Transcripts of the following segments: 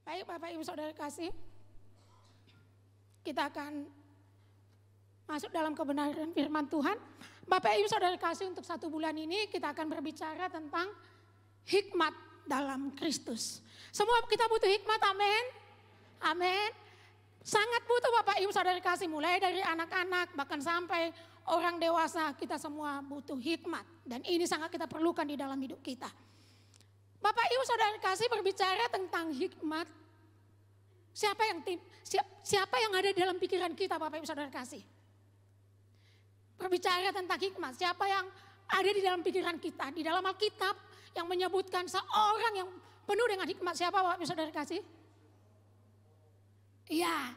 Baik Bapak Ibu Saudara kasih, kita akan masuk dalam kebenaran firman Tuhan. Bapak Ibu Saudara kasih, untuk 1 bulan ini kita akan berbicara tentang hikmat dalam Kristus. Semua kita butuh hikmat, amin. Amin. Sangat butuh Bapak Ibu Saudara kasih, mulai dari anak-anak bahkan sampai orang dewasa, kita semua butuh hikmat. Dan ini sangat kita perlukan di dalam hidup kita. Bapak Ibu Saudara kasih, berbicara tentang hikmat. Siapa yang ada di dalam pikiran kita Bapak Ibu Saudara kasih? Berbicara tentang hikmat, siapa yang ada di dalam pikiran kita? Di dalam Alkitab yang menyebutkan seorang yang penuh dengan hikmat, siapa Bapak Ibu Saudara kasih? Iya,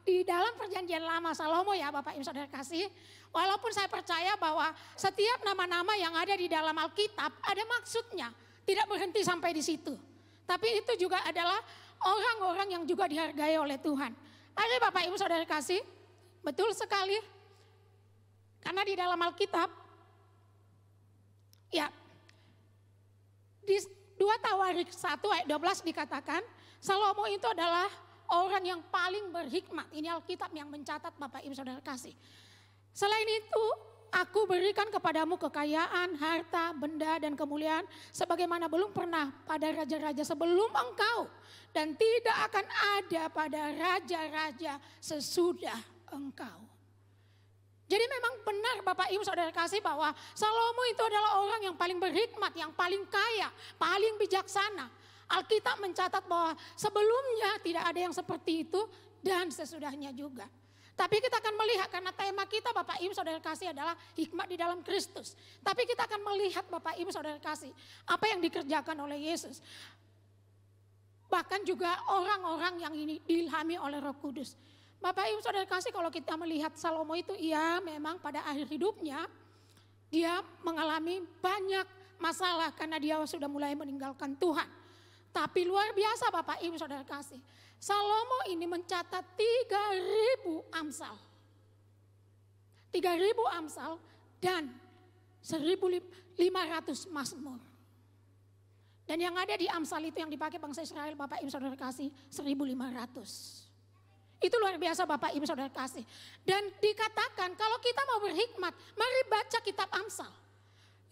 di dalam perjanjian lama Salomo ya Bapak Ibu Saudara kasih. Walaupun saya percaya bahwa setiap nama-nama yang ada di dalam Alkitab ada maksudnya. Tidak berhenti sampai di situ. Tapi itu juga adalah orang-orang yang juga dihargai oleh Tuhan. Ada Bapak Ibu Saudara kasih, betul sekali. Karena di dalam Alkitab, ya, di 2 Tawarik 1 ayat 12 dikatakan, Salomo itu adalah orang yang paling berhikmat. Ini Alkitab yang mencatat Bapak Ibu Saudara kasih. Selain itu, aku berikan kepadamu kekayaan, harta, benda dan kemuliaan sebagaimana belum pernah pada raja-raja sebelum engkau, dan tidak akan ada pada raja-raja sesudah engkau. Jadi memang benar Bapak Ibu Saudara kasih bahwa Salomo itu adalah orang yang paling berhikmat, yang paling kaya, paling bijaksana. Alkitab mencatat bahwa sebelumnya tidak ada yang seperti itu dan sesudahnya juga. Tapi kita akan melihat, karena tema kita Bapak Ibu Saudara kasih adalah hikmat di dalam Kristus. Tapi kita akan melihat Bapak Ibu Saudara kasih apa yang dikerjakan oleh Yesus. Bahkan juga orang-orang yang ini diilhami oleh Roh Kudus. Bapak Ibu Saudara kasih, kalau kita melihat Salomo itu, ya memang pada akhir hidupnya dia mengalami banyak masalah karena dia sudah mulai meninggalkan Tuhan. Tapi luar biasa Bapak Ibu Saudara kasih, Salomo ini mencatat 3.000 amsal. 3.000 amsal dan 1.500 mazmur. Dan yang ada di amsal itu yang dipakai bangsa Israel Bapak Ibu Saudara kasih 1.500. Itu luar biasa Bapak Ibu Saudara kasih. Dan dikatakan kalau kita mau berhikmat, mari baca kitab Amsal.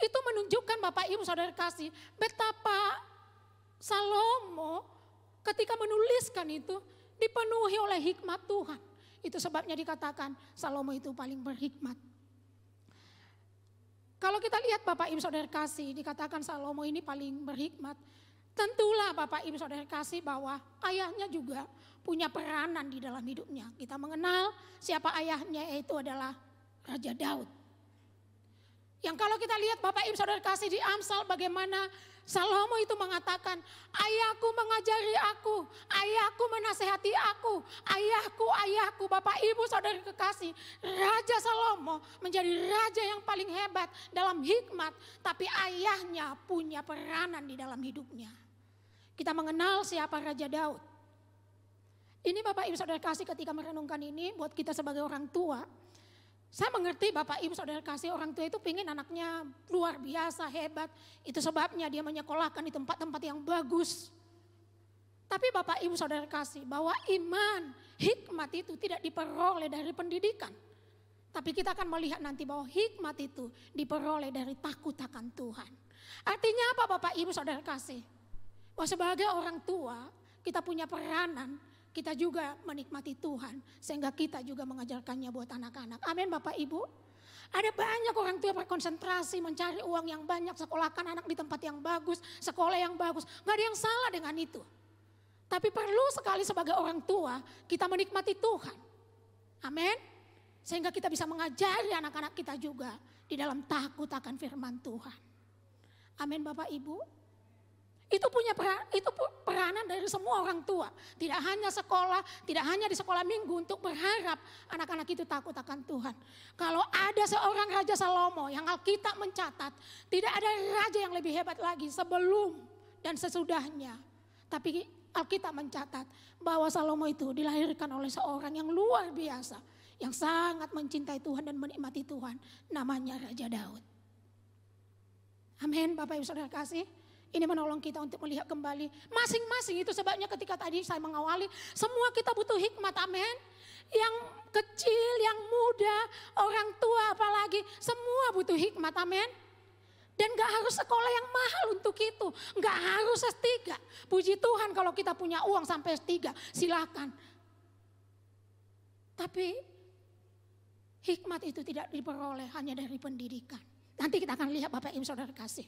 Itu menunjukkan Bapak Ibu Saudara kasih betapa Salomo ketika menuliskan itu dipenuhi oleh hikmat Tuhan. Itu sebabnya dikatakan Salomo itu paling berhikmat. Kalau kita lihat Bapak Ibu Saudara kasih, dikatakan Salomo ini paling berhikmat. Tentulah Bapak Ibu Saudara kasih bahwa ayahnya juga punya peranan di dalam hidupnya. Kita mengenal siapa ayahnya, yaitu adalah Raja Daud. Yang kalau kita lihat Bapak Ibu Saudara kasih di Amsal, bagaimana Salomo itu mengatakan, ayahku mengajari aku, ayahku menasehati aku, ayahku, Bapak Ibu Saudara kekasih. Raja Salomo menjadi raja yang paling hebat dalam hikmat, tapi ayahnya punya peranan di dalam hidupnya. Kita mengenal siapa Raja Daud. Ini Bapak Ibu Saudara kasih, ketika merenungkan ini buat kita sebagai orang tua, saya mengerti Bapak Ibu Saudara kasih, orang tua itu pengen anaknya luar biasa, hebat. Itu sebabnya dia menyekolahkan di tempat-tempat yang bagus. Tapi Bapak Ibu Saudara kasih bahwa iman, hikmat itu tidak diperoleh dari pendidikan. Tapi kita akan melihat nanti bahwa hikmat itu diperoleh dari takut akan Tuhan. Artinya apa Bapak Ibu Saudara kasih? Bahwa sebagai orang tua kita punya peranan. Kita juga menikmati Tuhan sehingga kita juga mengajarkannya buat anak-anak. Amin Bapak Ibu. Ada banyak orang tua berkonsentrasi mencari uang yang banyak, sekolahkan anak di tempat yang bagus, sekolah yang bagus. Gak ada yang salah dengan itu. Tapi perlu sekali sebagai orang tua kita menikmati Tuhan. Amin. Sehingga kita bisa mengajari anak-anak kita juga di dalam takut akan firman Tuhan. Amin Bapak Ibu. Itu peranan dari semua orang tua. Tidak hanya sekolah, tidak hanya di sekolah minggu untuk berharap anak-anak itu takut akan Tuhan. Kalau ada seorang Raja Salomo yang Alkitab mencatat, tidak ada raja yang lebih hebat lagi sebelum dan sesudahnya. Tapi Alkitab mencatat bahwa Salomo itu dilahirkan oleh seorang yang luar biasa, yang sangat mencintai Tuhan dan menikmati Tuhan, namanya Raja Daud. Amin Bapak Ibu Saudara kasih. Ini menolong kita untuk melihat kembali masing-masing. Itu sebabnya ketika tadi saya mengawali, semua kita butuh hikmat, amin. Yang kecil, yang muda, orang tua apalagi, semua butuh hikmat, amin. Dan gak harus sekolah yang mahal untuk itu, gak harus S3. Puji Tuhan kalau kita punya uang sampai S3, silakan. Tapi hikmat itu tidak diperoleh hanya dari pendidikan. Nanti kita akan lihat Bapak Ibu Saudara kasih.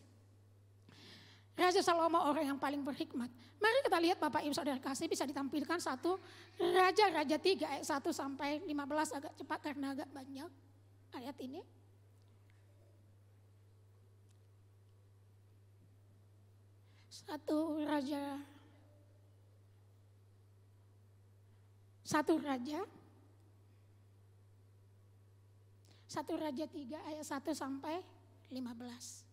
Raja Salomo orang yang paling berhikmat. Mari kita lihat Bapak Ibu Saudara kasih, bisa ditampilkan satu Raja-Raja 3 ayat 1 sampai 15, agak cepat karena agak banyak ayat ini. Satu Raja 3 ayat 1 sampai 15.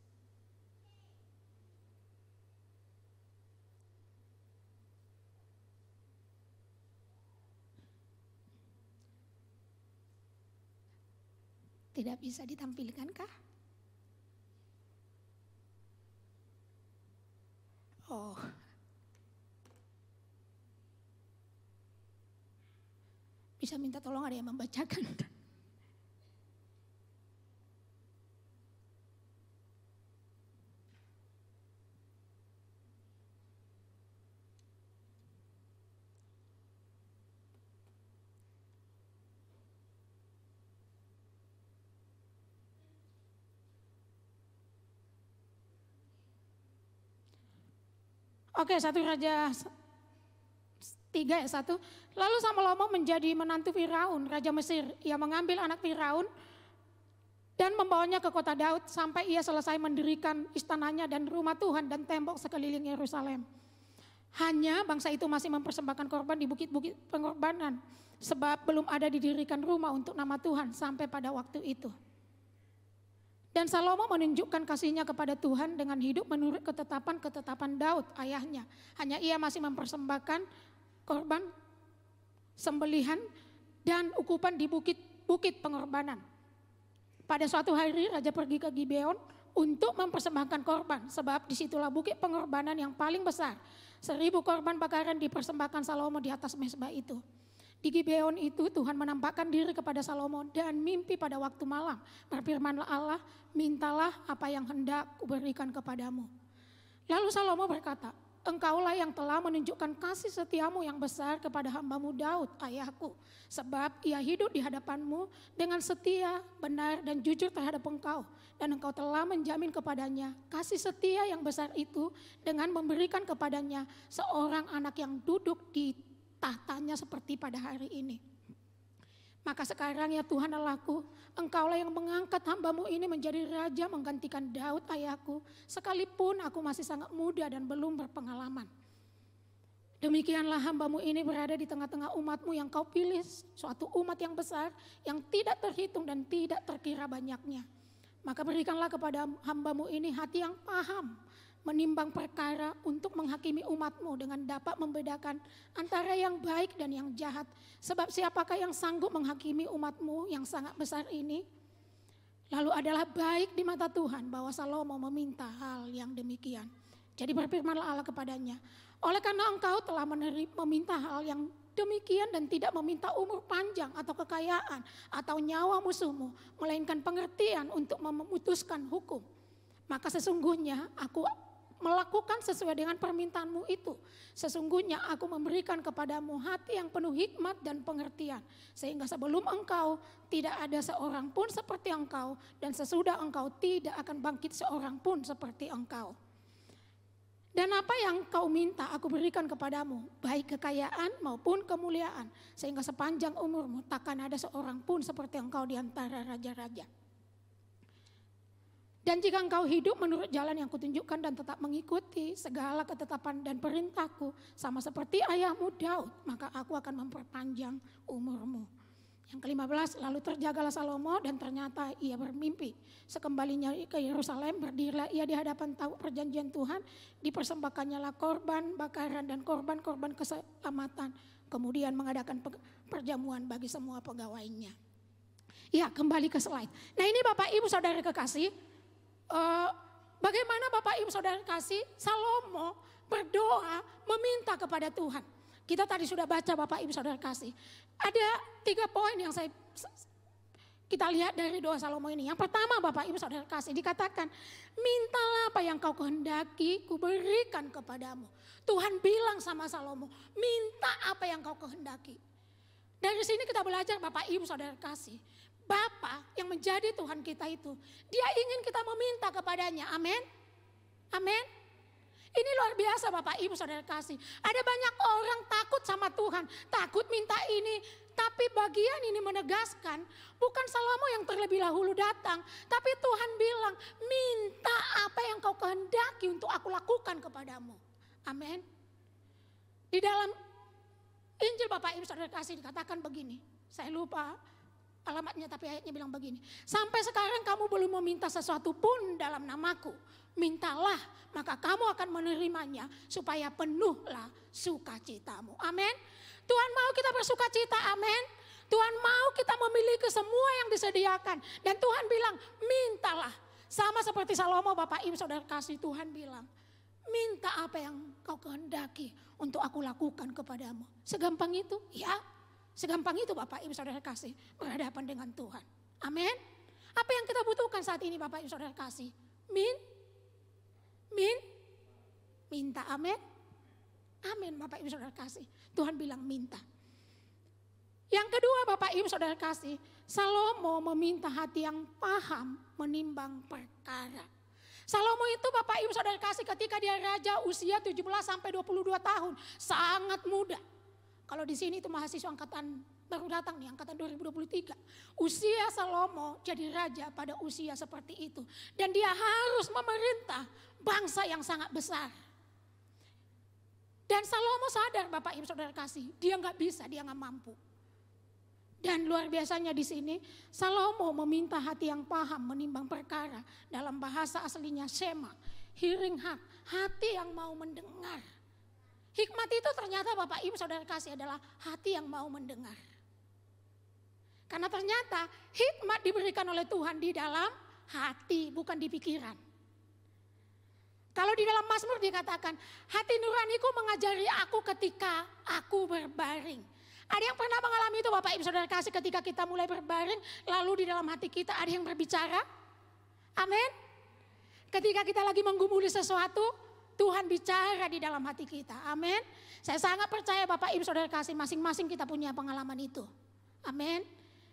Tidak bisa ditampilkan kah? Oh. Bisa minta tolong ada yang membacakan. Oke, 1 Raja 3 ayat 1. Lalu Salomo menjadi menantu Firaun, Raja Mesir. Ia mengambil anak Firaun dan membawanya ke kota Daud sampai ia selesai mendirikan istananya dan rumah Tuhan dan tembok sekeliling Yerusalem. Hanya bangsa itu masih mempersembahkan korban di bukit-bukit pengorbanan, sebab belum ada didirikan rumah untuk nama Tuhan sampai pada waktu itu. Dan Salomo menunjukkan kasihnya kepada Tuhan dengan hidup menurut ketetapan Daud ayahnya. Hanya ia masih mempersembahkan korban, sembelihan dan ukupan di bukit-bukit pengorbanan. Pada suatu hari raja pergi ke Gibeon untuk mempersembahkan korban, sebab disitulah bukit pengorbanan yang paling besar. 1000 korban bakaran dipersembahkan Salomo di atas mezbah itu. Di Gibeon itu Tuhan menampakkan diri kepada Salomo dan mimpi pada waktu malam. Berfirmanlah Allah, mintalah apa yang hendak kuberikan kepadamu. Lalu Salomo berkata, engkaulah yang telah menunjukkan kasih setiamu yang besar kepada hambamu Daud ayahku. Sebab ia hidup di hadapanmu dengan setia, benar dan jujur terhadap engkau. Dan engkau telah menjamin kepadanya kasih setia yang besar itu dengan memberikan kepadanya seorang anak yang duduk di tahtanya seperti pada hari ini. Maka sekarang ya Tuhan Allahku, engkaulah yang mengangkat hambamu ini menjadi raja menggantikan Daud ayahku, sekalipun aku masih sangat muda dan belum berpengalaman. Demikianlah hambamu ini berada di tengah-tengah umatmu yang kau pilih, suatu umat yang besar, yang tidak terhitung dan tidak terkira banyaknya. Maka berikanlah kepada hambamu ini hati yang paham, menimbang perkara untuk menghakimi umatmu dengan dapat membedakan antara yang baik dan yang jahat. Sebab siapakah yang sanggup menghakimi umatmu yang sangat besar ini? Lalu adalah baik di mata Tuhan bahwa Salomo meminta hal yang demikian. Jadi berfirmanlah Allah kepadanya, oleh karena engkau telah meminta hal yang demikian dan tidak meminta umur panjang atau kekayaan atau nyawa musuhmu, melainkan pengertian untuk memutuskan hukum. Maka sesungguhnya aku melakukan sesuai dengan permintaanmu itu. Sesungguhnya aku memberikan kepadamu hati yang penuh hikmat dan pengertian. Sehingga sebelum engkau tidak ada seorang pun seperti engkau. Dan sesudah engkau tidak akan bangkit seorang pun seperti engkau. Dan apa yang kau minta aku berikan kepadamu. Baik kekayaan maupun kemuliaan. Sehingga sepanjang umurmu takkan ada seorang pun seperti engkau di antara raja-raja. Dan jika engkau hidup menurut jalan yang kutunjukkan dan tetap mengikuti segala ketetapan dan perintahku sama seperti ayahmu Daud, maka aku akan memperpanjang umurmu. Yang ke-15, lalu terjagalah Salomo dan ternyata ia bermimpi. Sekembalinya ke Yerusalem, berdirilah ia di hadapan taut perjanjian Tuhan, dipersembahkannya korban bakaran dan korban-korban keselamatan. Kemudian mengadakan perjamuan bagi semua pegawainya. Ya, kembali ke slide. Nah ini Bapak Ibu Saudara kekasih, Bagaimana Bapak Ibu Saudara kasih, Salomo berdoa meminta kepada Tuhan. Kita tadi sudah baca Bapak Ibu Saudara kasih. Ada 3 poin yang kita lihat dari doa Salomo ini. Yang pertama Bapak Ibu Saudara kasih dikatakan, mintalah apa yang kau kehendaki, kuberikan kepadamu. Tuhan bilang sama Salomo, minta apa yang kau kehendaki. Dari sini kita belajar Bapak Ibu Saudara kasih. Bapa yang menjadi Tuhan kita itu, Dia ingin kita meminta kepadanya. Amin. Amin. Ini luar biasa Bapak Ibu Saudara kasih. Ada banyak orang takut sama Tuhan, takut minta ini. Tapi bagian ini menegaskan, bukan Salomo yang terlebih dahulu datang, tapi Tuhan bilang, minta apa yang kau kehendaki untuk aku lakukan kepadamu. Amin. Di dalam Injil Bapak Ibu Saudara kasih dikatakan begini, saya lupa alamatnya tapi ayatnya bilang begini. Sampai sekarang kamu belum meminta sesuatu pun dalam namaku. Mintalah maka kamu akan menerimanya supaya penuhlah sukacitamu. Amin. Tuhan mau kita bersukacita, amin. Tuhan mau kita memiliki semua yang disediakan. Dan Tuhan bilang mintalah. Sama seperti Salomo Bapak Ibu Saudara kasih, Tuhan bilang minta apa yang kau kehendaki untuk aku lakukan kepadamu. Segampang itu? Ya. Segampang itu Bapak Ibu Saudara kasih berhadapan dengan Tuhan. Amin. Apa yang kita butuhkan saat ini Bapak Ibu Saudara kasih? Minta, amin. Amin Bapak Ibu Saudara kasih. Tuhan bilang minta. Yang kedua Bapak Ibu Saudara kasih, Salomo meminta hati yang paham menimbang perkara. Salomo itu Bapak Ibu Saudara kasih ketika dia raja usia 17 sampai 22 tahun. Sangat muda. Kalau di sini itu mahasiswa angkatan baru datang nih, angkatan 2023. Usia Salomo jadi raja pada usia seperti itu. Dan dia harus memerintah bangsa yang sangat besar. Dan Salomo sadar Bapak Ibu Saudara kasih, dia nggak bisa, dia nggak mampu. Dan luar biasanya di sini, Salomo meminta hati yang paham menimbang perkara. Dalam bahasa aslinya Shema, hearing heart, hati yang mau mendengar. Hikmat itu ternyata Bapak Ibu Saudara kasih adalah hati yang mau mendengar. Karena ternyata hikmat diberikan oleh Tuhan di dalam hati, bukan di pikiran. Kalau di dalam Mazmur dikatakan, hati nuraniku mengajari aku ketika aku berbaring. Ada yang pernah mengalami itu Bapak Ibu Saudara kasih ketika kita mulai berbaring, lalu di dalam hati kita ada yang berbicara? Amin. Ketika kita lagi menggumuli sesuatu, Tuhan bicara di dalam hati kita. Amin. Saya sangat percaya Bapak Ibu Saudara kasih, masing-masing kita punya pengalaman itu. Amin.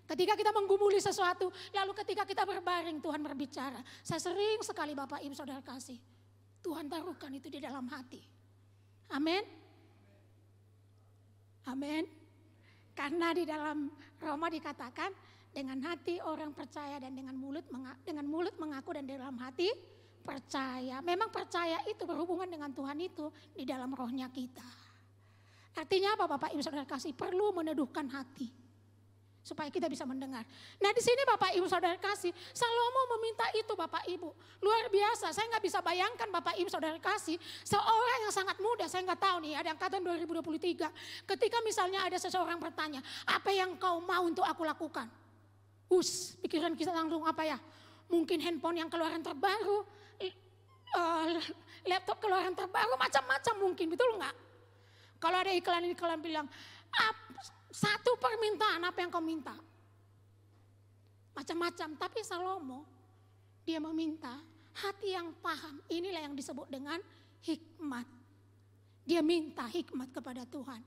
Ketika kita menggumuli sesuatu, lalu ketika kita berbaring Tuhan berbicara. Saya sering sekali Bapak Ibu Saudara kasih, Tuhan taruhkan itu di dalam hati. Amin. Amin. Karena di dalam Roma dikatakan dengan hati orang percaya dan dengan mulut mengaku dan dalam hati percaya. Memang percaya itu berhubungan dengan Tuhan itu di dalam rohnya kita. Artinya apa Bapak Ibu Saudara kasih? Perlu meneduhkan hati supaya kita bisa mendengar. Nah di sini Bapak Ibu Saudara kasih, Salomo meminta itu Bapak Ibu. Luar biasa, saya nggak bisa bayangkan Bapak Ibu Saudara kasih, seorang yang sangat muda, saya nggak tahu nih, ada angkatan 2023. Ketika misalnya ada seseorang bertanya, apa yang kau mau untuk aku lakukan? Pikiran kita langsung apa ya? Mungkin handphone yang keluaran terbaru, laptop keluaran terbaru, macam-macam mungkin, betul nggak? Kalau ada iklan-iklan bilang, satu permintaan apa yang kau minta? Macam-macam, tapi Salomo dia meminta hati yang paham. Inilah yang disebut dengan hikmat. Dia minta hikmat kepada Tuhan.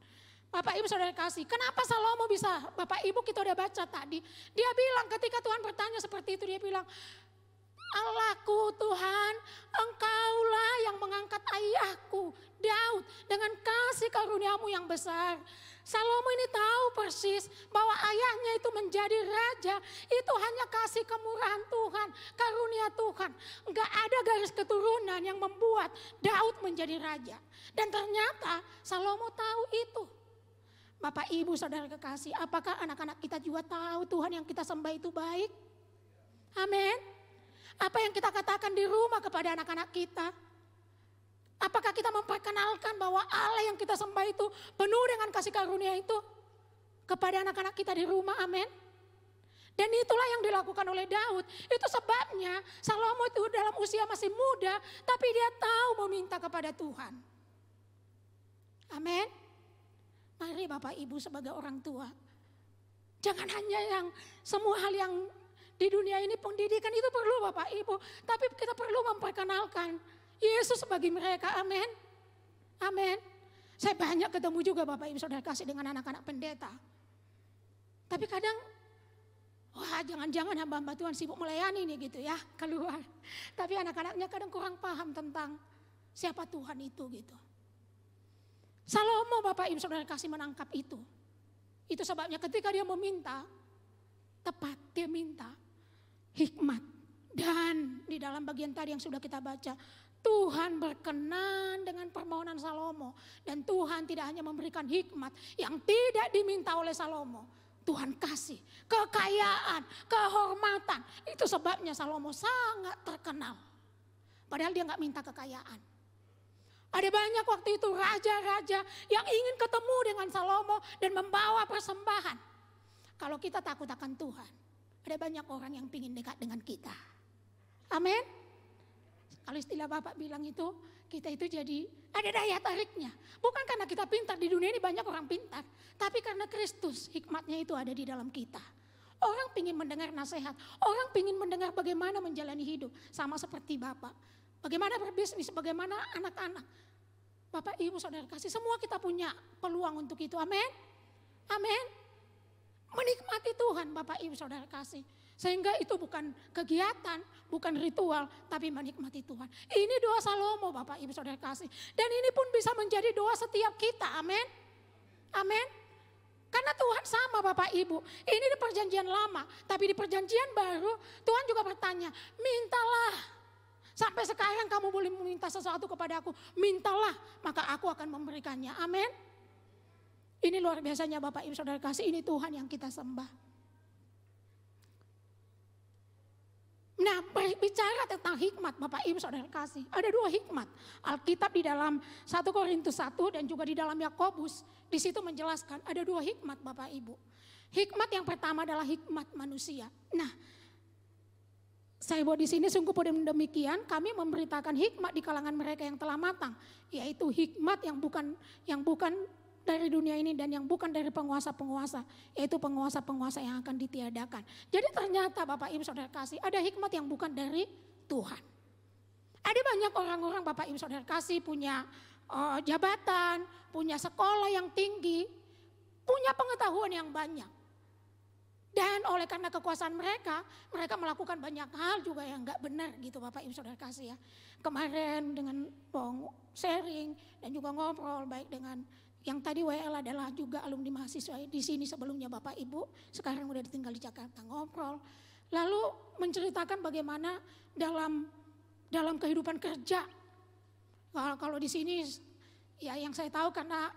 Bapak Ibu Saudara kasih, kenapa Salomo bisa? Bapak Ibu kita udah baca tadi. Dia bilang ketika Tuhan bertanya seperti itu, dia bilang, Allahku Tuhan, Engkaulah yang mengangkat ayahku Daud dengan kasih karuniamu yang besar. Salomo ini tahu persis bahwa ayahnya itu menjadi raja, itu hanya kasih kemurahan Tuhan, karunia Tuhan. Enggak ada garis keturunan yang membuat Daud menjadi raja. Dan ternyata Salomo tahu itu. Bapak Ibu Saudara kekasih, apakah anak-anak kita juga tahu Tuhan yang kita sembah itu baik? Amin. Apa yang kita katakan di rumah kepada anak-anak kita? Apakah kita memperkenalkan bahwa Allah yang kita sembah itu penuh dengan kasih karunia itu kepada anak-anak kita di rumah? Amin. Dan itulah yang dilakukan oleh Daud. Itu sebabnya Salomo itu dalam usia masih muda, tapi dia tahu meminta kepada Tuhan. Amin. Mari Bapak Ibu sebagai orang tua, jangan hanya yang semua hal yang di dunia ini, pendidikan itu perlu Bapak Ibu, tapi kita perlu memperkenalkan Yesus bagi mereka. Amin. Amin. Saya banyak ketemu juga Bapak Ibu Saudara kasih dengan anak-anak pendeta. Tapi kadang, wah jangan-jangan hamba-hamba Tuhan sibuk melayani nih gitu ya, keluar. Tapi anak-anaknya kadang kurang paham tentang siapa Tuhan itu gitu. Salomo Bapak Ibu Saudara kasih menangkap itu. Itu sebabnya ketika dia meminta, tepat dia minta hikmat. Dan di dalam bagian tadi yang sudah kita baca, Tuhan berkenan dengan permohonan Salomo. Dan Tuhan tidak hanya memberikan hikmat yang tidak diminta oleh Salomo. Tuhan kasih kekayaan, kehormatan. Itu sebabnya Salomo sangat terkenal. Padahal dia gak minta kekayaan. Ada banyak waktu itu raja-raja yang ingin ketemu dengan Salomo dan membawa persembahan. Kalau kita takut akan Tuhan, ada banyak orang yang ingin dekat dengan kita. Amin. Kalau istilah Bapak bilang itu, kita itu jadi ada daya tariknya. Bukan karena kita pintar, di dunia ini banyak orang pintar. Tapi karena Kristus, hikmatnya itu ada di dalam kita. Orang ingin mendengar nasihat, orang ingin mendengar bagaimana menjalani hidup. Sama seperti Bapak. Bagaimana berbisnis, bagaimana anak-anak. Bapak Ibu Saudara kasih, semua kita punya peluang untuk itu. Amin. Amin. Menikmati Tuhan Bapak Ibu Saudara kasih. Sehingga itu bukan kegiatan, bukan ritual, tapi menikmati Tuhan. Ini doa Salomo Bapak Ibu Saudara kasih. Dan ini pun bisa menjadi doa setiap kita. Amin. Amin. Karena Tuhan sama Bapak Ibu. Ini di perjanjian lama, tapi di perjanjian baru Tuhan juga bertanya, mintalah. Sampai sekarang kamu boleh meminta sesuatu kepada aku, mintalah maka aku akan memberikannya. Amin. Ini luar biasanya Bapak Ibu Saudara kasih, ini Tuhan yang kita sembah. Nah, berbicara tentang hikmat Bapak Ibu Saudara kasih, ada dua hikmat. Alkitab di dalam 1 Korintus 1 dan juga di dalam Yakobus, di situ menjelaskan ada dua hikmat Bapak Ibu. Hikmat yang pertama adalah hikmat manusia. Nah, saya buat di sini sungguh pada demikian kami memberitakan hikmat di kalangan mereka yang telah matang, yaitu hikmat yang bukan dari dunia ini dan yang bukan dari penguasa-penguasa, yaitu penguasa-penguasa yang akan ditiadakan. Jadi ternyata Bapak Ibu Saudara kasih, ada hikmat yang bukan dari Tuhan. Ada banyak orang-orang Bapak Ibu Saudara kasih punya jabatan, punya sekolah yang tinggi, punya pengetahuan yang banyak. Dan oleh karena kekuasaan mereka melakukan banyak hal juga yang gak benar gitu Bapak Ibu Saudara kasih ya. Kemarin dengan sharing dan juga ngobrol baik dengan yang tadi WL adalah juga alumni mahasiswa di sini sebelumnya Bapak Ibu. Sekarang udah tinggal di Jakarta, ngobrol. Lalu menceritakan bagaimana dalam kehidupan kerja. Kalau di sini ya yang saya tahu karena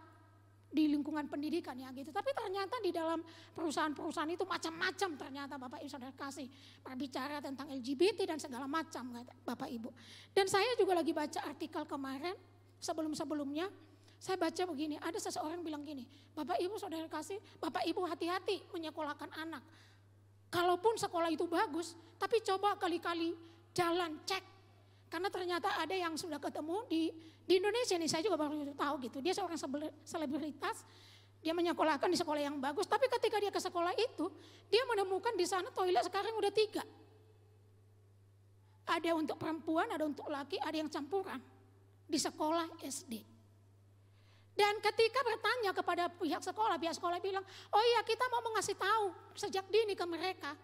di lingkungan pendidikan ya gitu. Tapi ternyata di dalam perusahaan-perusahaan itu macam-macam ternyata Bapak Ibu Saudara kasih. Berbicara tentang LGBT dan segala macam Bapak Ibu. Dan saya juga lagi baca artikel kemarin sebelum-sebelumnya. Saya baca begini, ada seseorang bilang gini, Bapak Ibu Saudara kasih, Bapak Ibu hati-hati menyekolahkan anak. Kalaupun sekolah itu bagus, tapi coba kali-kali jalan cek. Karena ternyata ada yang sudah ketemu di Indonesia nih, saya juga baru tahu gitu. Dia seorang selebritas, dia menyekolahkan di sekolah yang bagus. Tapi ketika dia ke sekolah itu, dia menemukan di sana toilet sekarang udah 3. Ada untuk perempuan, ada untuk laki, ada yang campuran. Di sekolah SD. Dan ketika bertanya kepada pihak sekolah bilang, oh iya kita mau mengasih tahu sejak dini ke mereka.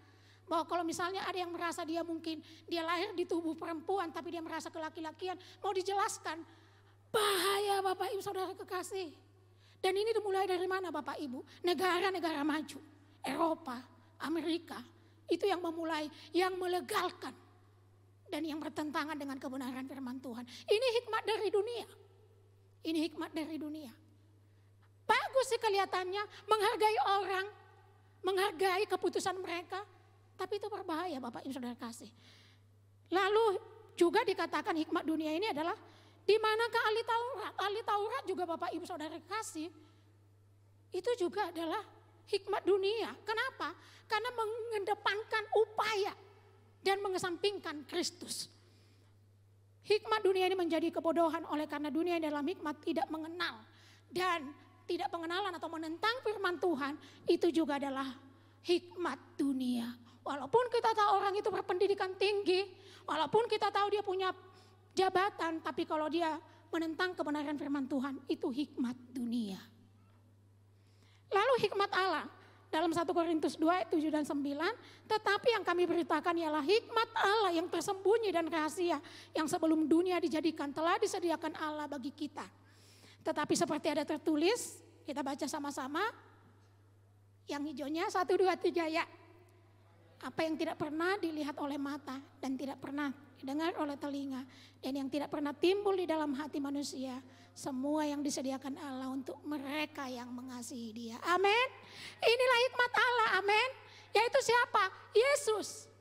Bahwa kalau misalnya ada yang merasa dia mungkin dia lahir di tubuh perempuan tapi dia merasa kelaki-lakian, mau dijelaskan. Bahaya Bapak Ibu Saudara kekasih. Dan ini dimulai dari mana Bapak Ibu? Negara-negara maju, Eropa, Amerika. Itu yang memulai, yang melegalkan. Dan yang bertentangan dengan kebenaran firman Tuhan. Ini hikmat dari dunia. Ini hikmat dari dunia. Bagus sih kelihatannya, menghargai orang, menghargai keputusan mereka. Tapi itu berbahaya Bapak Ibu Saudara kasih. Lalu juga dikatakan hikmat dunia ini adalah di manakah ahli Taurat? Ahli Taurat juga Bapak Ibu Saudara kasih. Itu juga adalah hikmat dunia. Kenapa? Karena mengedepankan upaya dan mengesampingkan Kristus. Hikmat dunia ini menjadi kebodohan oleh karena dunia dalam hikmat tidak mengenal dan tidak pengenalan atau menentang firman Tuhan, itu juga adalah hikmat dunia. Walaupun kita tahu orang itu berpendidikan tinggi, walaupun kita tahu dia punya jabatan, tapi kalau dia menentang kebenaran firman Tuhan, itu hikmat dunia. Lalu hikmat Allah dalam 1 Korintus 2 ayat 7 dan 9, tetapi yang kami beritakan ialah hikmat Allah yang tersembunyi dan rahasia yang sebelum dunia dijadikan telah disediakan Allah bagi kita. Tetapi seperti ada tertulis, kita baca sama-sama, yang hijaunya 1, 2, 3 ya. Apa yang tidak pernah dilihat oleh mata dan tidak pernah didengar oleh telinga dan yang tidak pernah timbul di dalam hati manusia, semua yang disediakan Allah untuk mereka yang mengasihi Dia. Amin. Inilah hikmat Allah. Amin. Yaitu siapa? Yesus.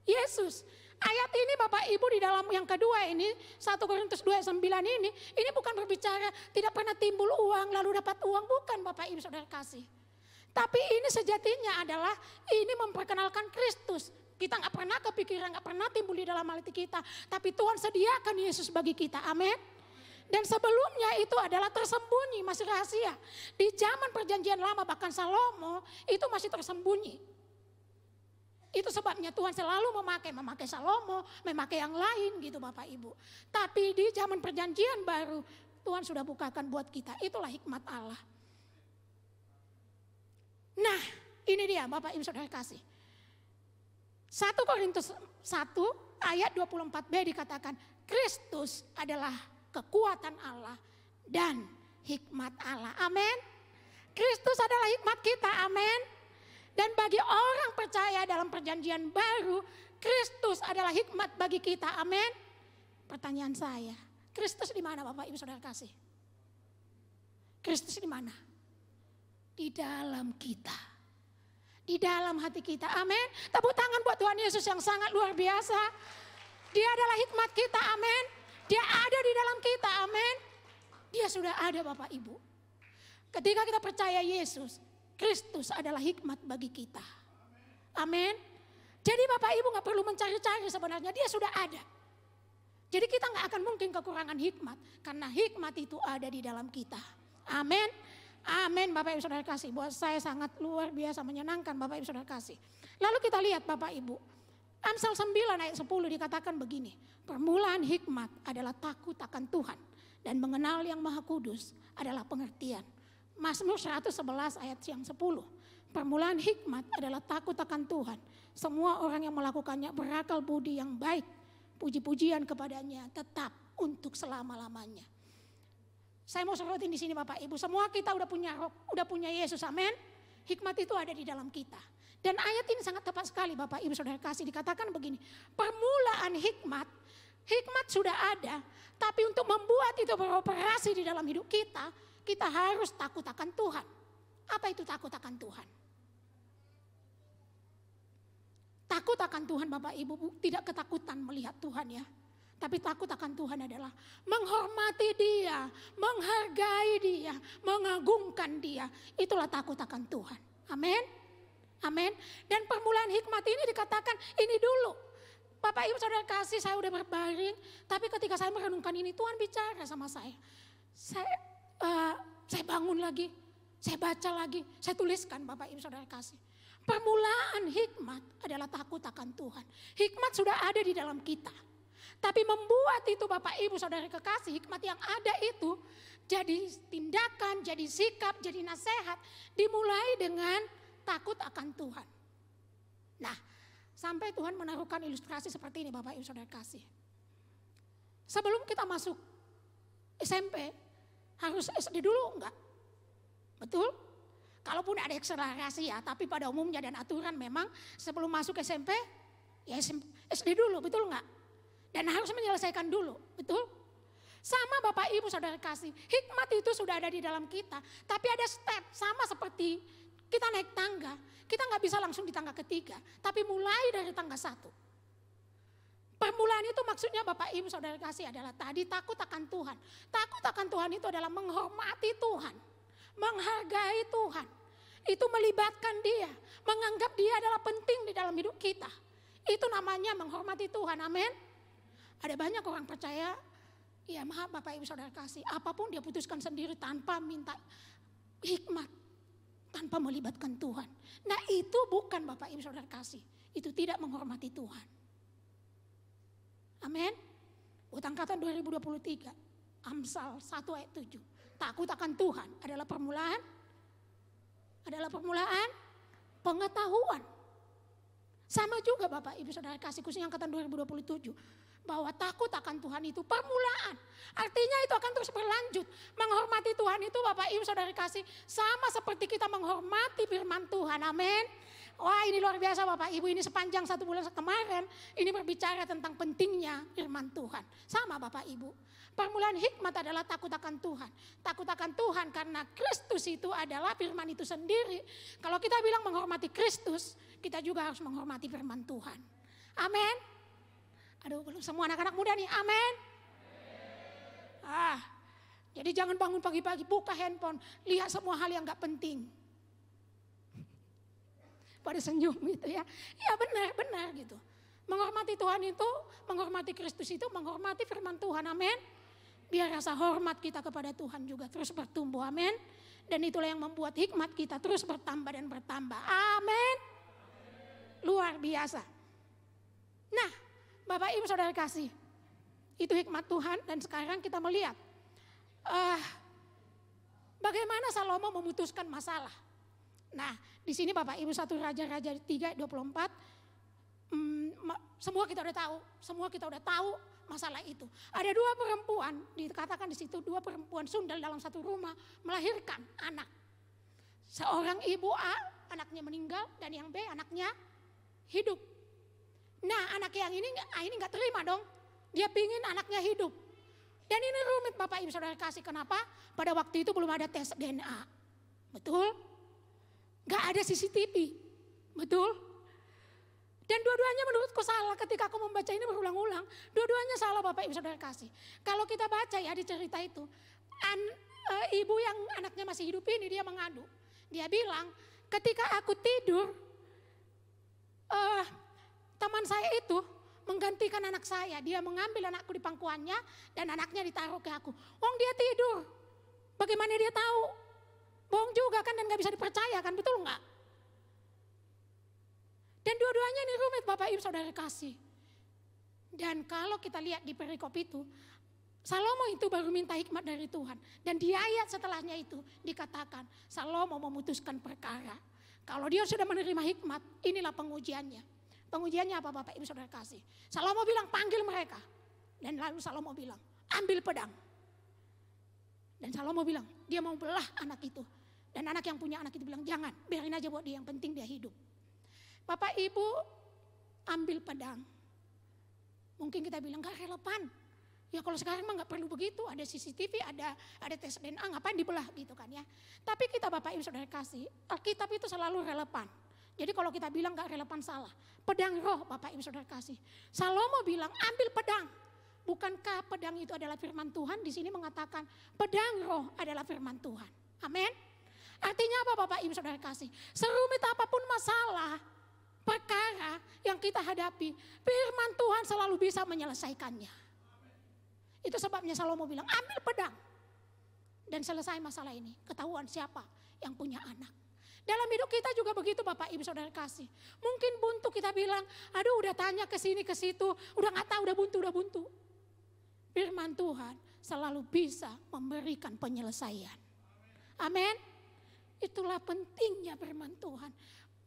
Yesus. Ayat ini Bapak Ibu di dalam yang kedua ini 1 Korintus 2 ayat 9 ini bukan berbicara tidak pernah timbul uang lalu dapat uang, bukan Bapak Ibu Saudara kasih. Tapi ini sejatinya adalah ini memperkenalkan Kristus. Kita nggak pernah kepikiran, nggak pernah timbul di dalam hati kita. Tapi Tuhan sediakan Yesus bagi kita. Amin. Dan sebelumnya itu adalah tersembunyi, masih rahasia. Di zaman perjanjian lama bahkan Salomo itu masih tersembunyi. Itu sebabnya Tuhan selalu memakai Salomo, memakai yang lain gitu Bapak Ibu. Tapi di zaman perjanjian baru Tuhan sudah bukakan buat kita. Itulah hikmat Allah. Nah, ini dia Bapak Ibu Saudara kasih. 1 Korintus 1 ayat 24b dikatakan, Kristus adalah kekuatan Allah dan hikmat Allah. Amin. Kristus adalah hikmat kita. Amin. Dan bagi orang percaya dalam perjanjian baru, Kristus adalah hikmat bagi kita. Amin. Pertanyaan saya, Kristus di mana Bapak Ibu Saudara kasih? Kristus di mana? Di dalam kita. Di dalam hati kita. Amin. Tepuk tangan buat Tuhan Yesus yang sangat luar biasa. Dia adalah hikmat kita. Amin. Dia ada di dalam kita. Amin. Dia sudah ada Bapak Ibu. Ketika kita percaya Yesus, Kristus adalah hikmat bagi kita. Amin. Jadi Bapak Ibu gak perlu mencari-cari sebenarnya. Dia sudah ada. Jadi kita gak akan mungkin kekurangan hikmat. Karena hikmat itu ada di dalam kita. Amin. Amin Bapak Ibu Saudara kasih. Buat saya sangat luar biasa menyenangkan Bapak Ibu Saudara kasih. Lalu kita lihat Bapak Ibu. Amsal 9 ayat 10 dikatakan begini. Permulaan hikmat adalah takut akan Tuhan. Dan mengenal yang maha kudus adalah pengertian. Mazmur 111 ayat yang 10. Permulaan hikmat adalah takut akan Tuhan. Semua orang yang melakukannya berakal budi yang baik. Puji-pujian kepadanya tetap untuk selama-lamanya. Saya mau sorotin di sini Bapak Ibu, semua kita udah punya Yesus, amin. Hikmat itu ada di dalam kita. Dan ayat ini sangat tepat sekali Bapak Ibu Saudara kasih, dikatakan begini. Permulaan hikmat sudah ada, tapi untuk membuat itu beroperasi di dalam hidup kita, kita harus takut akan Tuhan. Apa itu takut akan Tuhan? Takut akan Tuhan Bapak Ibu, tidak ketakutan melihat Tuhan ya. Tapi takut akan Tuhan adalah menghormati Dia, menghargai Dia, mengagungkan Dia. Itulah takut akan Tuhan. Amin. Amin. Dan permulaan hikmat ini dikatakan ini dulu. Bapak Ibu Saudara kasih, saya udah berbaring. Tapi ketika saya merenungkan ini, Tuhan bicara sama saya. Saya bangun lagi, saya baca lagi, saya tuliskan Bapak Ibu Saudara kasih. Permulaan hikmat adalah takut akan Tuhan. Hikmat sudah ada di dalam kita. Tapi membuat itu Bapak Ibu Saudara kekasih, hikmat yang ada itu jadi tindakan, jadi sikap, jadi nasihat. Dimulai dengan takut akan Tuhan. Nah, sampai Tuhan menaruhkan ilustrasi seperti ini Bapak Ibu Saudara kasih. Sebelum kita masuk SMP, harus SD dulu enggak? Betul? Kalaupun ada akselerasi ya, tapi pada umumnya dan aturan memang sebelum masuk SMP, ya SD dulu, betul enggak? Dan harus menyelesaikan dulu, betul? Sama Bapak Ibu Saudara kasih, hikmat itu sudah ada di dalam kita. Tapi ada step, sama seperti kita naik tangga. Kita gak bisa langsung di tangga ketiga, tapi mulai dari tangga 1. Permulaan itu maksudnya Bapak Ibu Saudara kasih adalah tadi takut akan Tuhan. Takut akan Tuhan itu adalah menghormati Tuhan, menghargai Tuhan. Itu melibatkan dia, menganggap dia adalah penting di dalam hidup kita. Itu namanya menghormati Tuhan, amin. Ada banyak orang percaya, ya maaf Bapak Ibu Saudara kasih, apapun dia putuskan sendiri tanpa minta hikmat, tanpa melibatkan Tuhan. Nah itu bukan Bapak Ibu Saudara kasih, itu tidak menghormati Tuhan. Amin. Buat angkatan 2023, Amsal 1 ayat 7. Takut akan Tuhan adalah permulaan pengetahuan. Sama juga Bapak Ibu Saudara kasih, khususnya angkatan 2027. Bahwa takut akan Tuhan itu permulaan. Artinya itu akan terus berlanjut. Menghormati Tuhan itu Bapak Ibu Saudara kasih sama seperti kita menghormati firman Tuhan. Amin. Wah ini luar biasa Bapak Ibu, ini sepanjang 1 bulan kemarin ini berbicara tentang pentingnya firman Tuhan. Sama Bapak Ibu, permulaan hikmat adalah takut akan Tuhan. Takut akan Tuhan karena Kristus itu adalah firman itu sendiri. Kalau kita bilang menghormati Kristus, kita juga harus menghormati firman Tuhan. Amin. Aduh belum semua anak-anak muda nih, amin. Jadi jangan bangun pagi-pagi buka handphone, lihat semua hal yang gak penting. Pada senyum gitu ya. Ya benar gitu. Menghormati Tuhan itu, menghormati Kristus itu, menghormati firman Tuhan, amin. Biar rasa hormat kita kepada Tuhan juga terus bertumbuh, amin. Dan itulah yang membuat hikmat kita terus bertambah dan bertambah, amin. Luar biasa. Nah Bapak Ibu Saudara kasih, itu hikmat Tuhan. Dan sekarang kita melihat bagaimana Salomo memutuskan masalah. Nah di sini Bapak Ibu 1 Raja-Raja 3:24, semua kita udah tahu masalah itu. Ada 2 perempuan, dikatakan di situ 2 perempuan sundal dalam satu rumah melahirkan anak. Seorang ibu A anaknya meninggal dan yang B anaknya hidup. Nah anak yang ini nggak terima dong, dia pingin anaknya hidup. Dan ini rumit Bapak Ibu Saudara kasih, kenapa? Pada waktu itu belum ada tes DNA, betul? Gak ada CCTV, betul? Dan dua-duanya menurutku salah ketika aku membaca ini berulang-ulang. Dua-duanya salah Bapak Ibu Saudara kasih. Kalau kita baca ya di cerita itu, ibu yang anaknya masih hidup ini dia mengadu. Dia bilang ketika aku tidur, teman saya itu menggantikan anak saya. Dia mengambil anakku di pangkuannya dan anaknya ditaruh ke aku. Wong dia tidur, bagaimana dia tahu? Bohong juga kan dan gak bisa dipercaya kan, betul gak? Dan dua-duanya ini rumit Bapak Ibu Saudara kasih. Dan kalau kita lihat di perikop itu, Salomo itu baru minta hikmat dari Tuhan. Dan di ayat setelahnya itu dikatakan Salomo memutuskan perkara. Kalau dia sudah menerima hikmat, inilah pengujiannya. Pengujiannya apa Bapak Ibu Saudara kasih? Salomo bilang panggil mereka. Dan lalu Salomo bilang ambil pedang. Dan Salomo bilang dia mau belah anak itu. Dan anak yang punya anak itu bilang jangan, biarin aja buat dia, yang penting dia hidup. Bapak Ibu ambil pedang. Mungkin kita bilang gak relevan. Ya kalau sekarang mah gak perlu begitu, ada CCTV, ada tes DNA, ngapain dibelah gitu kan ya. Tapi kita Bapak Ibu Saudara kasih, Alkitab itu selalu relevan. Jadi kalau kita bilang gak relevan salah. Pedang roh Bapak Ibu Saudara kasih. Salomo bilang ambil pedang. Bukankah pedang itu adalah firman Tuhan? Di sini mengatakan pedang roh adalah firman Tuhan. Amin. Artinya apa Bapak Ibu Saudara kasih? Serumit apapun masalah, perkara yang kita hadapi, firman Tuhan selalu bisa menyelesaikannya. Itu sebabnya Salomo bilang ambil pedang. Dan selesai masalah ini. Ketahuan siapa yang punya anak. Dalam hidup kita juga begitu Bapak Ibu Saudara kasih. Mungkin buntu kita bilang, aduh udah tanya ke sini ke situ, udah gak tahu, udah buntu. Firman Tuhan selalu bisa memberikan penyelesaian. Amin. Itulah pentingnya firman Tuhan.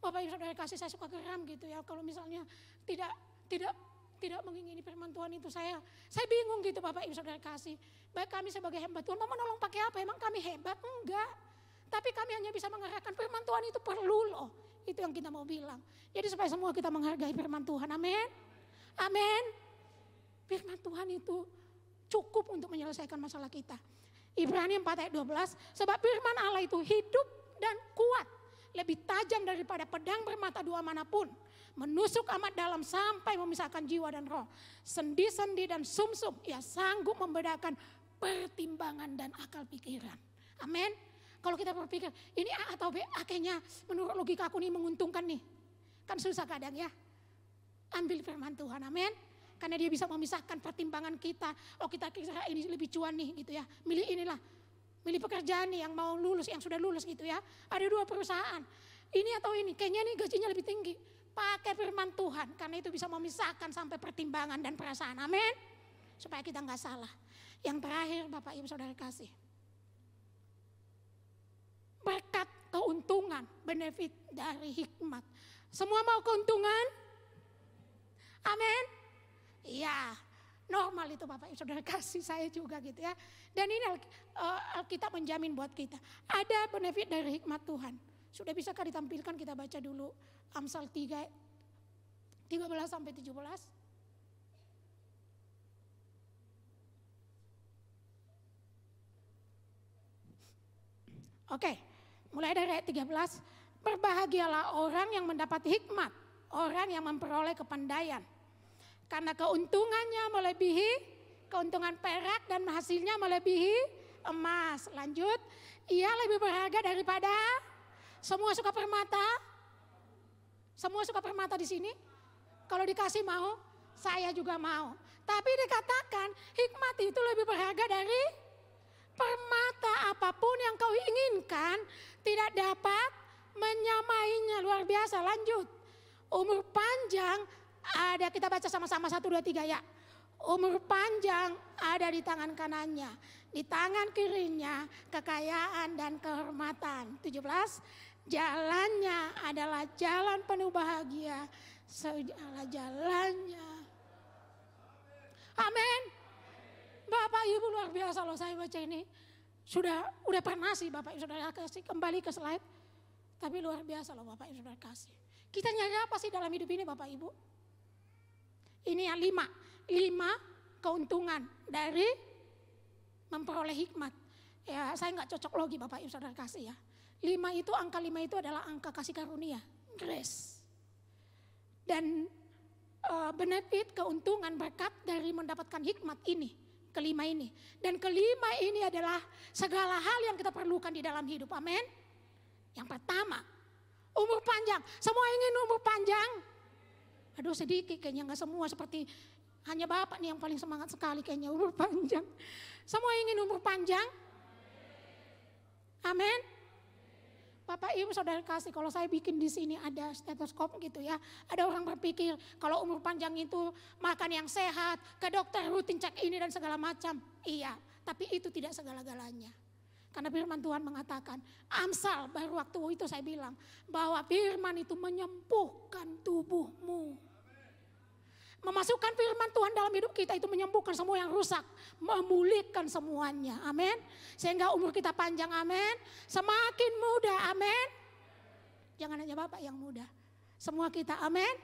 Bapak Ibu Saudara kasih, saya suka geram gitu ya. Kalau misalnya tidak mengingini firman Tuhan itu, saya bingung gitu Bapak Ibu Saudara kasih. Baik kami sebagai hamba Tuhan, mau menolong pakai apa? Emang kami hebat? Enggak. Tapi kami hanya bisa mengarahkan firman Tuhan itu perlu loh. Itu yang kita mau bilang. Jadi supaya semua kita menghargai firman Tuhan. Amin. Amin. Firman Tuhan itu cukup untuk menyelesaikan masalah kita. Ibrani 4 ayat 12, sebab firman Allah itu hidup dan kuat, lebih tajam daripada pedang bermata dua manapun, menusuk amat dalam sampai memisahkan jiwa dan roh, sendi-sendi dan sumsum, ia sanggup membedakan pertimbangan dan akal pikiran. Amin. Kalau kita berpikir ini A atau B, kayaknya menurut logika aku nih menguntungkan nih. Kan susah kadang ya. Ambil firman Tuhan, amin. Karena dia bisa memisahkan pertimbangan kita. Oh kita kira ini lebih cuan nih gitu ya. Milih inilah. Milih pekerjaan nih yang mau lulus, yang sudah lulus gitu ya. Ada 2 perusahaan. Ini atau ini, kayaknya nih gajinya lebih tinggi. Pakai firman Tuhan, karena itu bisa memisahkan sampai pertimbangan dan perasaan. Amin. Supaya kita nggak salah. Yang terakhir Bapak Ibu Saudara kasih. Berkat, keuntungan, benefit dari hikmat. Semua mau keuntungan? Amin. Iya, normal itu Bapak Ibu Saudara kasih, saya juga gitu ya. Dan ini Alkitab menjamin buat kita. Ada benefit dari hikmat Tuhan. Sudah bisakah ditampilkan, kita baca dulu Amsal 3, 13 sampai 17. Oke, mulai dari ayat 13. Berbahagialah orang yang mendapat hikmat, orang yang memperoleh kepandaian. Karena keuntungannya melebihi keuntungan perak dan hasilnya melebihi emas. Lanjut, ia lebih berharga daripada semua suka permata. Semua suka permata di sini. Kalau dikasih mau, saya juga mau. Tapi dikatakan hikmat itu lebih berharga dari permata. Apapun yang kau inginkan tidak dapat menyamainya. Luar biasa. Lanjut, umur panjang ada, kita baca sama-sama 1, 2, 3 ya. Umur panjang ada di tangan kanannya, di tangan kirinya kekayaan dan kehormatan. 17, jalannya adalah jalan penuh bahagia, segala jalannya. Amin. Bapak Ibu luar biasa loh, saya baca ini. Udah pernah sih Bapak Ibu Saudara kasih, kembali ke slide. Tapi luar biasa loh Bapak Ibu Saudara kasih. Kita nyari apa sih dalam hidup ini Bapak Ibu? Ini yang 5 keuntungan dari memperoleh hikmat. Ya saya nggak cocok logi Bapak Ibu Saudara kasih ya. 5 itu, angka 5 itu adalah angka kasih karunia, grace. Dan benefit, keuntungan, berkat dari mendapatkan hikmat ini, kelima ini. Dan kelima ini adalah segala hal yang kita perlukan di dalam hidup, amin. Yang pertama, umur panjang. Semua ingin umur panjang? Aduh sedikit kayaknya, nggak semua, seperti hanya Bapak nih yang paling semangat sekali kayaknya umur panjang. Semua ingin umur panjang? Amin. Bapak Ibu Saudara kasih, kalau saya bikin di sini ada stetoskop gitu ya. Ada orang berpikir kalau umur panjang itu makan yang sehat, ke dokter rutin cek ini dan segala macam. Iya, tapi itu tidak segala-galanya. Karena firman Tuhan mengatakan, Amsal baru waktu itu saya bilang bahwa firman itu menyembuhkan tubuhmu. Memasukkan firman Tuhan dalam hidup kita itu menyembuhkan semua yang rusak, memulihkan semuanya, amin. Sehingga umur kita panjang, amin. Semakin muda, amin. Jangan hanya Bapak yang muda, semua kita, amin.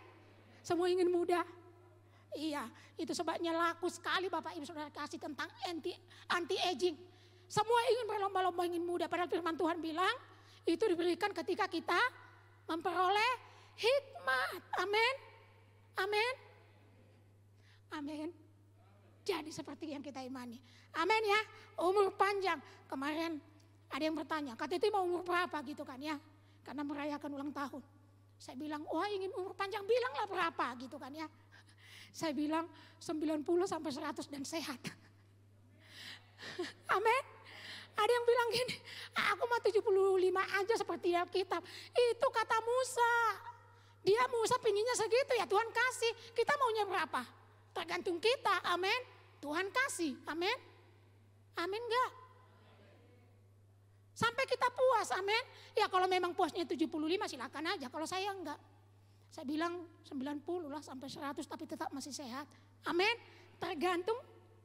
Semua ingin muda. Iya, itu sebabnya laku sekali Bapak Ibu Saudara kasih tentang anti-aging. Semua ingin berlomba-lomba ingin muda, padahal firman Tuhan bilang itu diberikan ketika kita memperoleh hikmat. Amin. Amin. Amin. Jadi seperti yang kita imani. Amin ya. Umur panjang. Kemarin ada yang bertanya, Kak Titi mau umur berapa gitu kan ya. Karena merayakan ulang tahun. Saya bilang, wah ingin umur panjang, bilanglah berapa gitu kan ya. Saya bilang 90 sampai 100 dan sehat. Amin. Ada yang bilang gini, aku mah 75 aja seperti Alkitab. Itu kata Musa. Dia Musa pinginnya segitu ya, Tuhan kasih. Kita maunya berapa? Tergantung kita, amin. Tuhan kasih, amin. Amin enggak? Sampai kita puas, amin. Ya kalau memang puasnya 75 silakan aja, kalau saya enggak. Saya bilang 90 lah sampai 100 tapi tetap masih sehat. Amin. Tergantung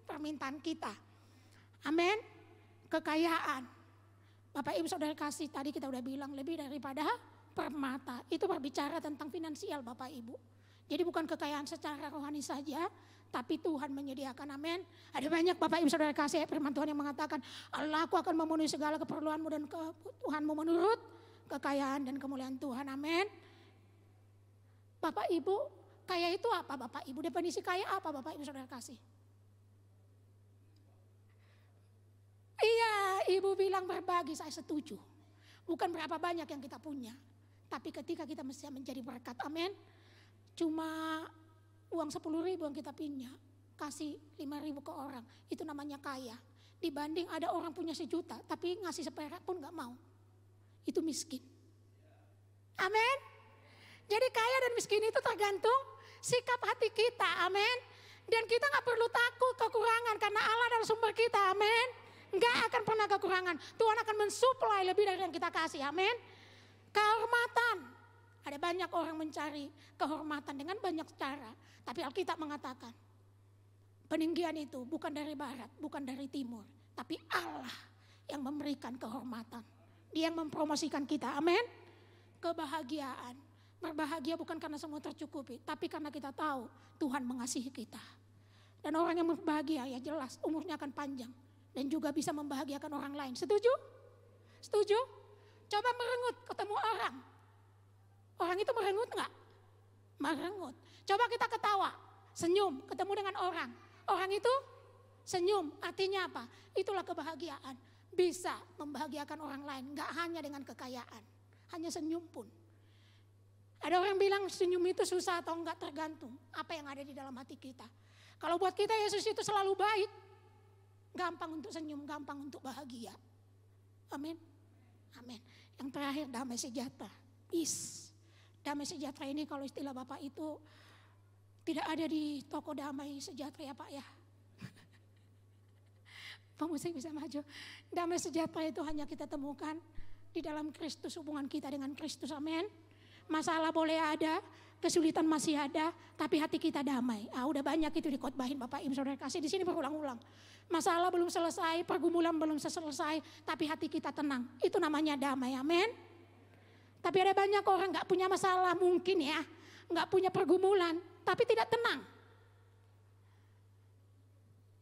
permintaan kita. Amin. Kekayaan. Bapak Ibu Saudara kasih, tadi kita udah bilang lebih daripada permata. Itu berbicara tentang finansial Bapak Ibu. Jadi bukan kekayaan secara rohani saja, tapi Tuhan menyediakan, amin. Ada banyak Bapak Ibu Saudara kasih firman Tuhan yang mengatakan, Allah aku akan memenuhi segala keperluanmu dan kebutuhanmu menurut kekayaan dan kemuliaan Tuhan, amin. Bapak Ibu, kaya itu apa Bapak Ibu? Definisi kaya apa Bapak Ibu Saudara kasih? Iya, ibu bilang berbagi, saya setuju. Bukan berapa banyak yang kita punya, tapi ketika kita mesti menjadi berkat, amin. Cuma uang 10.000 yang kita punya, kasih 5.000 ke orang, itu namanya kaya. Dibanding ada orang punya 1 juta, tapi ngasih seperak pun gak mau. Itu miskin. Amin. Jadi kaya dan miskin itu tergantung sikap hati kita, amin. Dan kita gak perlu takut kekurangan karena Allah adalah sumber kita, amin. Gak akan pernah kekurangan. Tuhan akan mensuplai lebih dari yang kita kasih, amin. Kehormatan. Ada banyak orang mencari kehormatan dengan banyak cara. Tapi Alkitab mengatakan, peninggian itu bukan dari barat, bukan dari timur. Tapi Allah yang memberikan kehormatan. Dia yang mempromosikan kita, amin. Kebahagiaan. Berbahagia bukan karena semua tercukupi, tapi karena kita tahu Tuhan mengasihi kita. Dan orang yang berbahagia ya jelas umurnya akan panjang. Dan juga bisa membahagiakan orang lain. Setuju? Setuju? Coba merengut ketemu orang. Orang itu merengut enggak? Merengut. Coba kita ketawa, senyum, ketemu dengan orang. Orang itu senyum, artinya apa? Itulah kebahagiaan. Bisa membahagiakan orang lain, enggak hanya dengan kekayaan. Hanya senyum pun. Ada orang bilang senyum itu susah atau enggak, tergantung apa yang ada di dalam hati kita. Kalau buat kita Yesus itu selalu baik. Gampang untuk senyum, gampang untuk bahagia. Amin. Amin. Yang terakhir damai sejahtera. Peace. Damai sejahtera ini kalau istilah Bapak itu tidak ada di toko damai sejahtera ya Pak ya. Pemusik bisa maju. Damai sejahtera itu hanya kita temukan di dalam Kristus, hubungan kita dengan Kristus, amin. Masalah boleh ada, kesulitan masih ada, tapi hati kita damai. Udah banyak itu dikotbahin Bapak Ibu Saudara kasih di sini berulang-ulang. Masalah belum selesai, pergumulan belum selesai, tapi hati kita tenang. Itu namanya damai, amin. Tapi ada banyak orang gak punya masalah mungkin ya, gak punya pergumulan, tapi tidak tenang.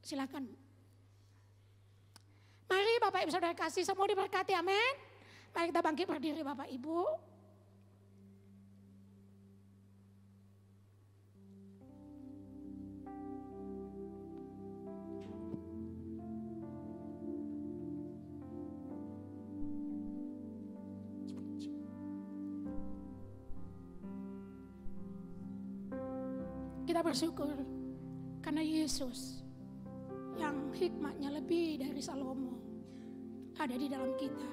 Silakan. Mari Bapak Ibu Saudara kasih, semua diberkati, amin. Mari kita bangkit berdiri Bapak Ibu. Kita bersyukur karena Yesus yang hikmatnya lebih dari Salomo ada di dalam kita.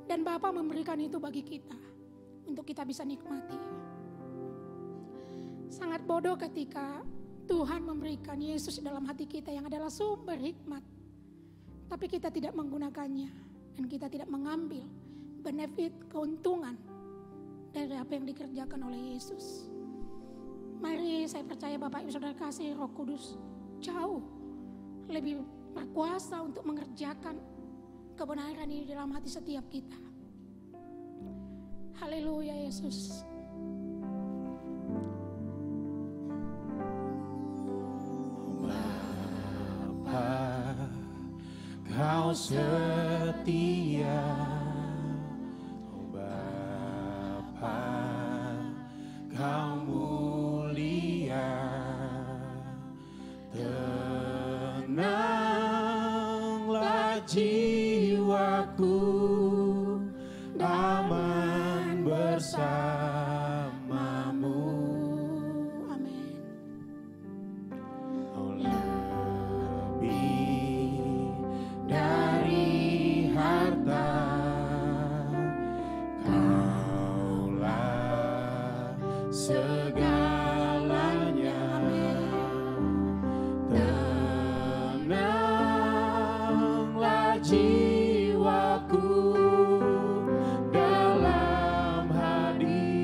Dan Bapa memberikan itu bagi kita untuk kita bisa nikmati. Sangat bodoh ketika Tuhan memberikan Yesus dalam hati kita yang adalah sumber hikmat. Tapi kita tidak menggunakannya dan kita tidak mengambil benefit, keuntungan dari apa yang dikerjakan oleh Yesus. Mari saya percaya Bapak Ibu Saudara kasih Roh Kudus jauh lebih berkuasa untuk mengerjakan kebenaran ini dalam hati setiap kita. Haleluya Yesus. Bapa, Kau setia. Oh Bapa, Kau tenanglah jiwaku, aman bersamamu. Amin. Oh, lebih dari harta, Kaulah segalanya. Tenanglah jiwaku dalam hadirat-Mu.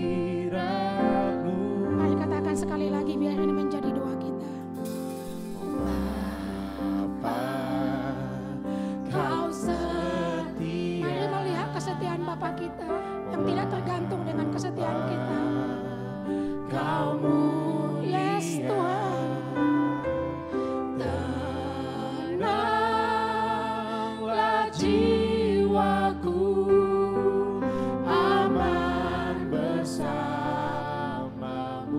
Mari katakan sekali lagi biar ini menjadi doa kita. Bapa, Kau setia. Mari melihat kesetiaan Bapa kita yang tidak tergantung dengan kesetiaan kita. Kau mulia. Yes Tuhan. Tenanglah jiwaku, aman bersamamu.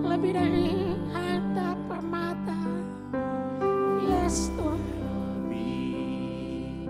Lebih dari harta permata. Yes Tuhan. Lebih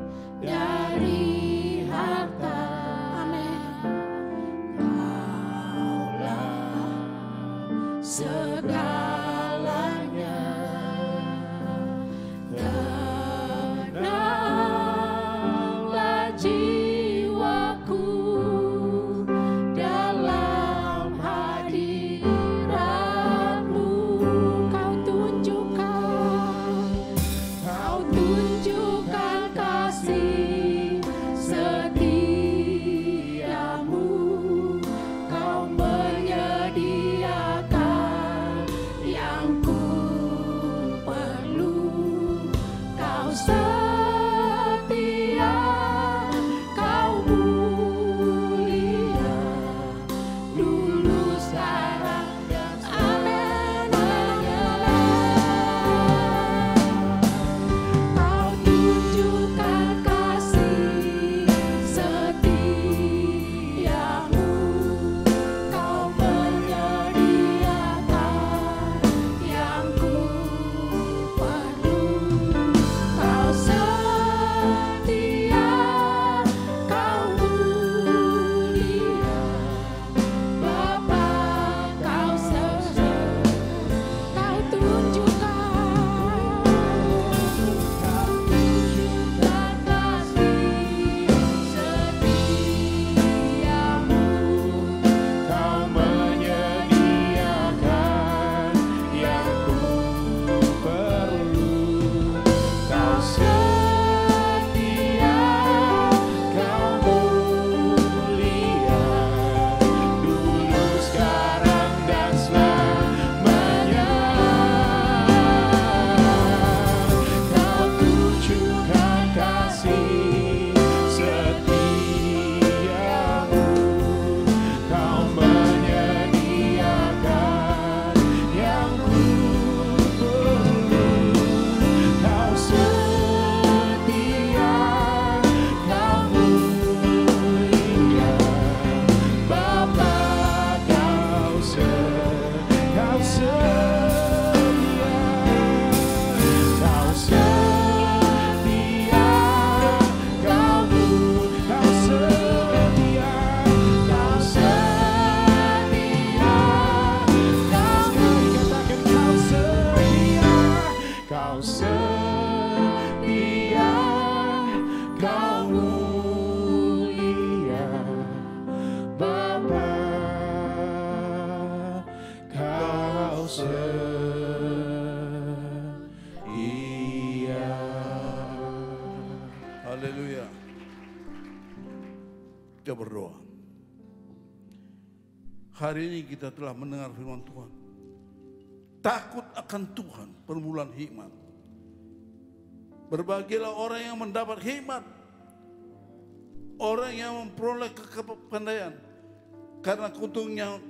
Kita berdoa. Hari ini kita telah mendengar firman Tuhan. Takut akan Tuhan, permulaan hikmat. Berbahagialah orang yang mendapat hikmat, orang yang memperoleh kepandaian, karena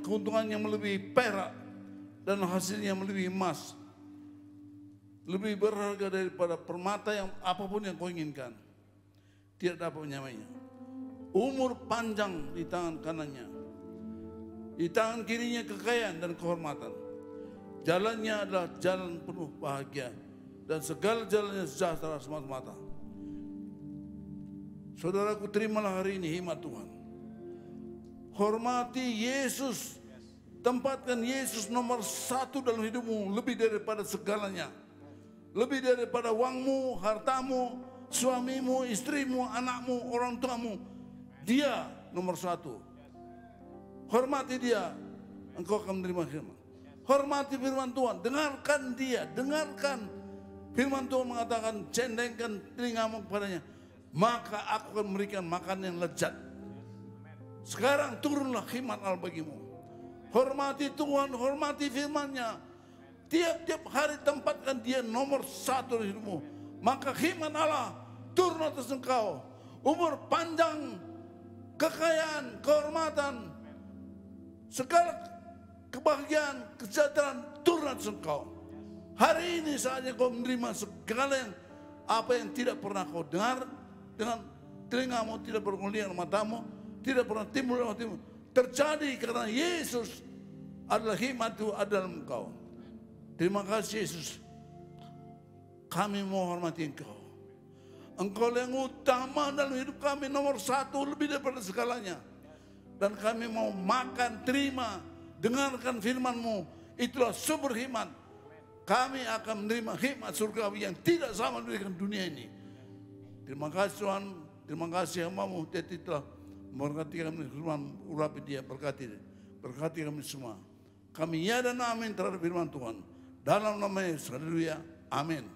keuntungannya melebihi perak dan hasilnya melebihi emas, lebih berharga daripada permata yang apapun yang kau inginkan, tidak dapat menyamainya. Umur panjang di tangan kanannya, di tangan kirinya kekayaan dan kehormatan. Jalannya adalah jalan penuh bahagia, dan segala jalannya sejahtera semata-mata. Saudaraku, terimalah hari ini hikmat Tuhan. Hormati Yesus. Tempatkan Yesus nomor 1 dalam hidupmu, lebih daripada segalanya. Lebih daripada uangmu, hartamu, suamimu, istrimu, anakmu, orang tuamu. Dia nomor 1. Hormati dia, engkau akan menerima firman. Hormati firman Tuhan, dengarkan dia, dengarkan. Firman Tuhan mengatakan, cendengkan telingamu kepadanya, maka aku akan memberikan makan yang lezat. Sekarang turunlah hikmat Allah bagimu. Hormati Tuhan, hormati firman-Nya. Tiap-tiap hari tempatkan dia nomor 1 di hidupmu. Maka hikmat Allah turun atas engkau. Umur panjang, kekayaan, kehormatan, segala kebahagiaan, kesejahteraan turun atas engkau. Hari ini saatnya kau menerima segala yang apa yang tidak pernah kau dengar dengan telingamu, tidak pernah melihat matamu, tidak pernah timbul dalam hatimu. Terjadi karena Yesus adalah hikmat itu ada dalam engkau. Terima kasih Yesus. Kami mau hormati engkau. Engkau yang utama dalam hidup kami, nomor 1 lebih daripada segalanya. Dan kami mau makan, terima, dengarkan firman-Mu. Itulah sumber hikmat. Kami akan menerima hikmat surgawi yang tidak sama dengan dunia ini. Terima kasih Tuhan. Terima kasih hamba-Mu. Dia telah memberkati kami firman, urapi dia, berkati kami semua. Kami ya dan amin terhadap firman Tuhan. Dalam nama Yesus, haleluya, amin.